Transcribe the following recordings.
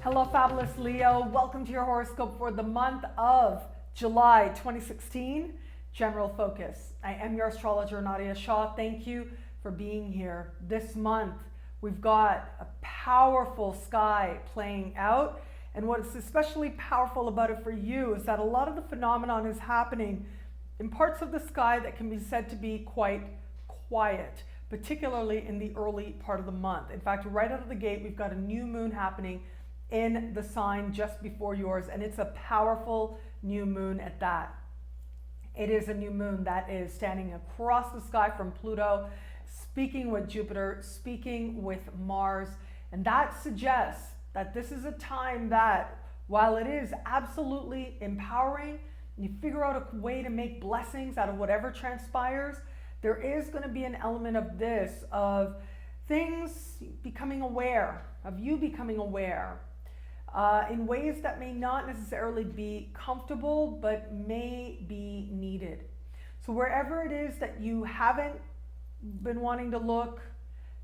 Hello, Fabulous Leo. Welcome to your horoscope for the month of July 2016. General focus. I am your astrologer, Nadiya Shah. Thank you for being here. This month, we've got a powerful sky playing out. And what's especially powerful about it for you is that a lot of the phenomenon is happening in parts of the sky that can be said to be quite quiet, particularly in the early part of the month. In fact, right out of the gate, we've got a new moon happening in the sign just before yours, and it's a powerful new moon at that. It is a new moon that is standing across the sky from Pluto, speaking with Jupiter, speaking with Mars, and that suggests that this is a time that, while it is absolutely empowering, you figure out a way to make blessings out of whatever transpires, there is going to be an element of this, of things becoming aware, of you becoming aware, in ways that may not necessarily be comfortable, but may be needed. So wherever it is that you haven't been wanting to look,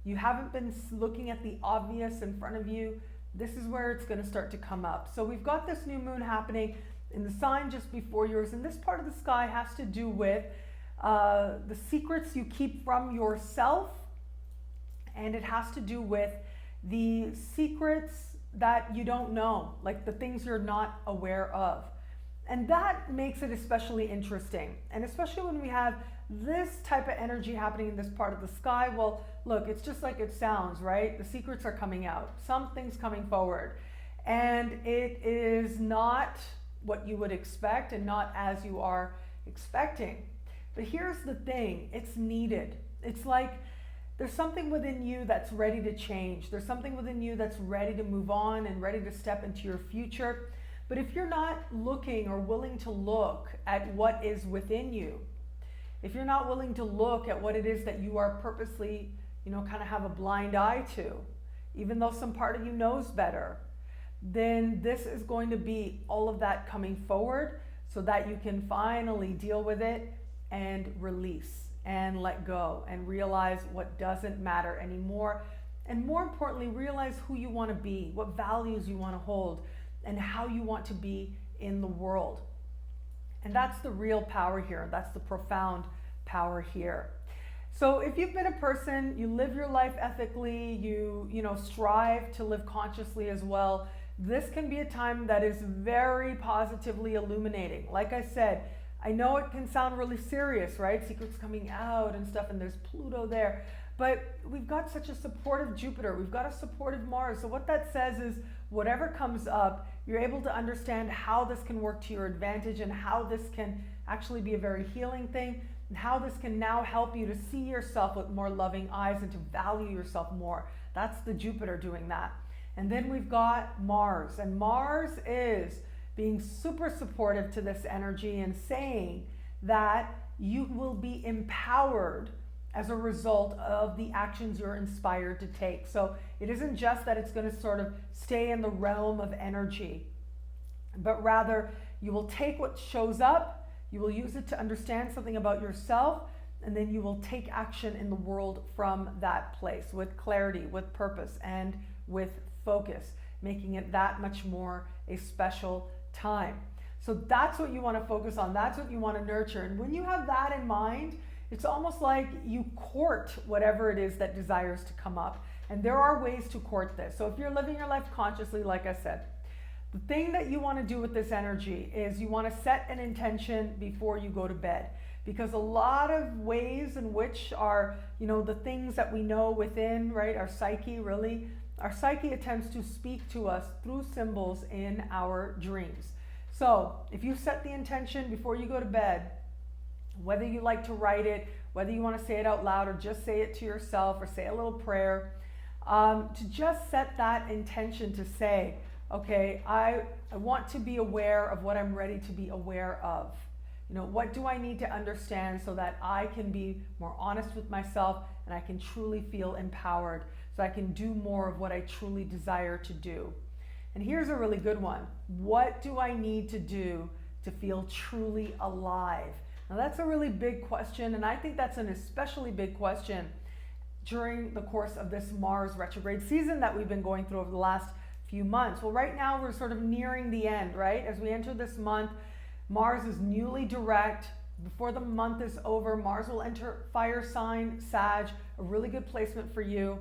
you haven't been looking at the obvious in front of you, this is where it's going to start to come up. So we've got this new moon happening in the sign just before yours, and this part of the sky has to do with the secrets you keep from yourself, and it has to do with the secrets that you don't know, like the things you're not aware of. And that makes it especially interesting. And especially when we have this type of energy happening in this part of the sky, well, look, it's just like it sounds, right? The secrets are coming out, something's coming forward. And it is not what you would expect and not as you are expecting. But here's the thing, it's needed. It's like there's something within you that's ready to change. There's something within you that's ready to move on and ready to step into your future. But if you're not looking or willing to look at what is within you, if you're not willing to look at what it is that you are purposely, kind of have a blind eye to, even though some part of you knows better, then this is going to be all of that coming forward so that you can finally deal with it and release and let go and realize what doesn't matter anymore. And more importantly, realize who you want to be, what values you want to hold, and how you want to be in the world. And that's the real power here. That's the profound power here. So if you've been a person, you live your life ethically, you strive to live consciously as well, this can be a time that is very positively illuminating. Like I said, I know it can sound really serious, right? Secrets coming out and stuff, and there's Pluto there. But we've got such a supportive Jupiter. We've got a supportive Mars. So what that says is whatever comes up, you're able to understand how this can work to your advantage and how this can actually be a very healing thing, and how this can now help you to see yourself with more loving eyes and to value yourself more. That's the Jupiter doing that. And then we've got Mars, and Mars is being super supportive to this energy and saying that you will be empowered as a result of the actions you're inspired to take. So it isn't just that it's going to sort of stay in the realm of energy, but rather you will take what shows up, you will use it to understand something about yourself, and then you will take action in the world from that place with clarity, with purpose, and with focus, making it that much more a special time. So that's what you want to focus on. That's what you want to nurture. And when you have that in mind, it's almost like you court whatever it is that desires to come up. And there are ways to court this. So if you're living your life consciously, like I said, the thing that you want to do with this energy is you want to set an intention before you go to bed. Because a lot of ways in which are, the things that we know within, right, our psyche really, our psyche attempts to speak to us through symbols in our dreams. So if you set the intention before you go to bed, whether you like to write it, whether you want to say it out loud or just say it to yourself or say a little prayer, to just set that intention to say, okay, I want to be aware of what I'm ready to be aware of. What do I need to understand so that I can be more honest with myself and I can truly feel empowered, so I can do more of what I truly desire to do. And here's a really good one. What do I need to do to feel truly alive? Now that's a really big question, and I think that's an especially big question during the course of this Mars retrograde season that we've been going through over the last few months. Well, right now we're sort of nearing the end, right? As we enter this month, Mars is newly direct. Before the month is over, Mars will enter fire sign Sag, a really good placement for you.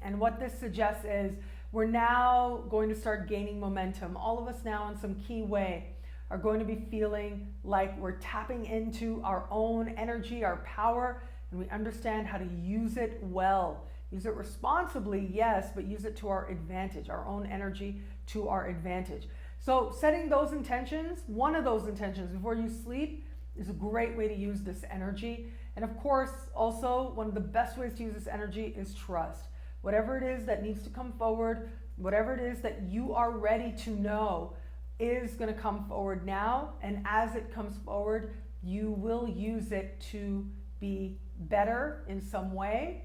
And what this suggests is we're now going to start gaining momentum. All of us now in some key way are going to be feeling like we're tapping into our own energy, our power, and we understand how to use it well. Use it responsibly, yes, but use it to our advantage, our own energy to our advantage. So setting those intentions, one of those intentions before you sleep, is a great way to use this energy. And of course, also one of the best ways to use this energy is trust. Whatever it is that needs to come forward, whatever it is that you are ready to know is going to come forward now. And as it comes forward, you will use it to be better in some way,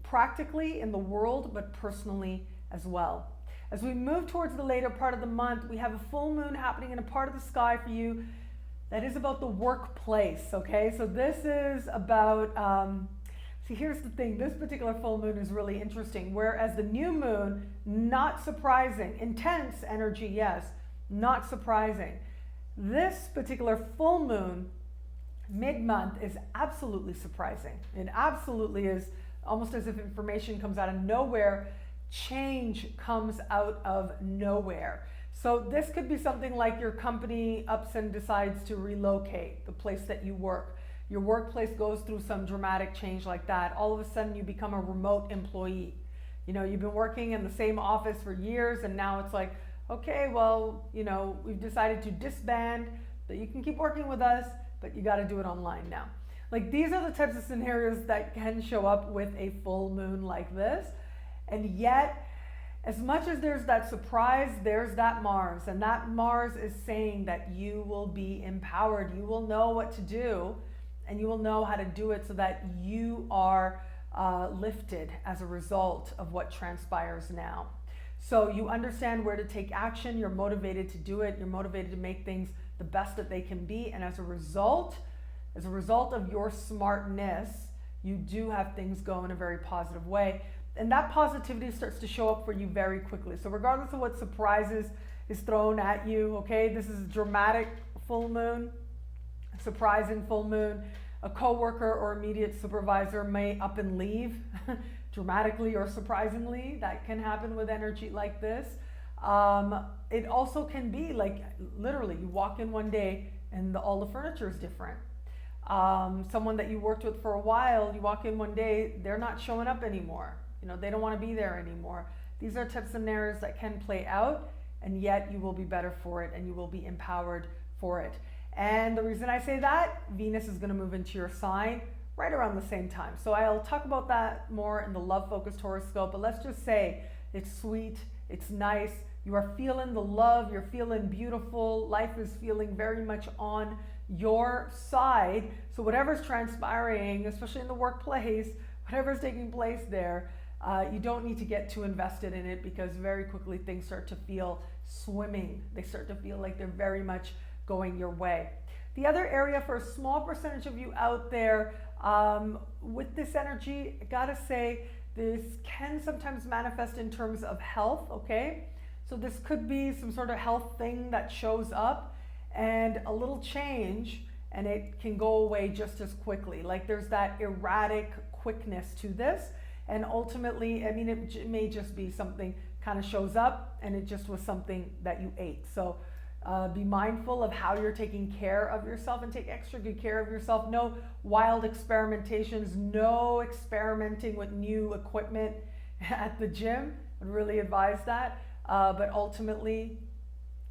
practically in the world, but personally as well. As we move towards the later part of the month, we have a full moon happening in a part of the sky for you that is about the workplace, okay? So this is about, see, here's the thing, this particular full moon is really interesting, whereas the new moon, not surprising, intense energy, yes, not surprising. This particular full moon, mid-month, is absolutely surprising. It absolutely is almost as if information comes out of nowhere, change comes out of nowhere. So this could be something like your company ups and decides to relocate the place that you work. Your workplace goes through some dramatic change like that. All of a sudden you become a remote employee. You know, you've been working in the same office for years and now it's like, okay, well, you know, we've decided to disband, but you can keep working with us, but you got to do it online now. Like these are the types of scenarios that can show up with a full moon like this. And yet, as much as there's that surprise, there's that Mars. And that Mars is saying that you will be empowered. You will know what to do and you will know how to do it so that you are lifted as a result of what transpires now. So you understand where to take action. You're motivated to do it. You're motivated to make things the best that they can be. And as a result of your smartness, you do have things go in a very positive way. And that positivity starts to show up for you very quickly. So regardless of what surprises is thrown at you, okay, this is a dramatic full moon, a surprising full moon. A coworker or immediate supervisor may up and leave dramatically or surprisingly. That can happen with energy like this. It also can be like literally you walk in one day and all the furniture is different. Someone that you worked with for a while, you walk in one day, they're not showing up anymore. You know, they don't want to be there anymore. These are types of scenarios that can play out, and yet you will be better for it and you will be empowered for it. And the reason I say that, Venus is going to move into your sign right around the same time. So I'll talk about that more in the love-focused horoscope, but let's just say it's sweet, it's nice, you are feeling the love, you're feeling beautiful, life is feeling very much on your side. So whatever's transpiring, especially in the workplace, whatever's taking place there, you don't need to get too invested in it because very quickly things start to feel swimming. They start to feel like they're very much going your way. The other area for a small percentage of you out there with this energy, I gotta say, this can sometimes manifest in terms of health, okay? So this could be some sort of health thing that shows up and a little change and it can go away just as quickly. Like there's that erratic quickness to this. And ultimately, I mean, it may just be something kind of shows up and it just was something that you ate. So be mindful of how you're taking care of yourself and take extra good care of yourself. No wild experimentations, no experimenting with new equipment at the gym. I'd really advise that. But ultimately,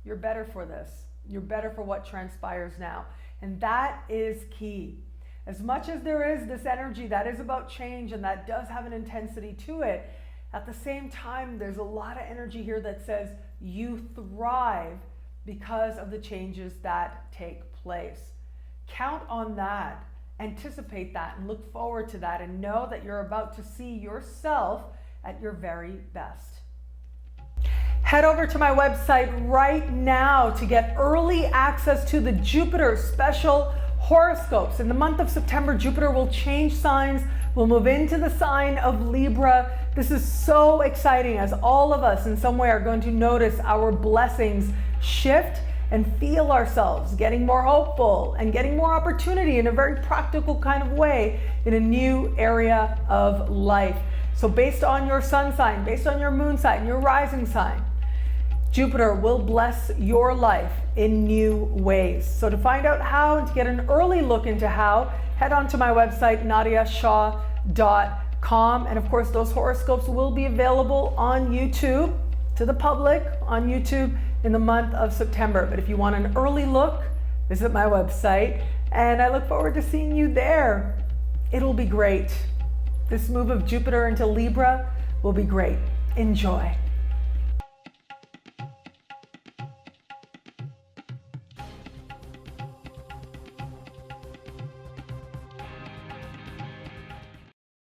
you're better for this. You're better for what transpires now. And that is key. As much as there is this energy that is about change and that does have an intensity to it, at the same time, there's a lot of energy here that says you thrive because of the changes that take place. Count on that, anticipate that, and look forward to that, and know that you're about to see yourself at your very best. Head over to my website right now to get early access to the Jupiter Special horoscopes. In the month of September, Jupiter will change signs. We'll move into the sign of Libra. This is so exciting as all of us in some way are going to notice our blessings shift and feel ourselves getting more hopeful and getting more opportunity in a very practical kind of way in a new area of life. So based on your sun sign, based on your moon sign, your rising sign, Jupiter will bless your life in new ways. So to find out how and to get an early look into how, head on to my website, nadiyashah.com. And of course, those horoscopes will be available on YouTube to the public on YouTube in the month of September. But if you want an early look, visit my website. And I look forward to seeing you there. It'll be great. This move of Jupiter into Libra will be great. Enjoy.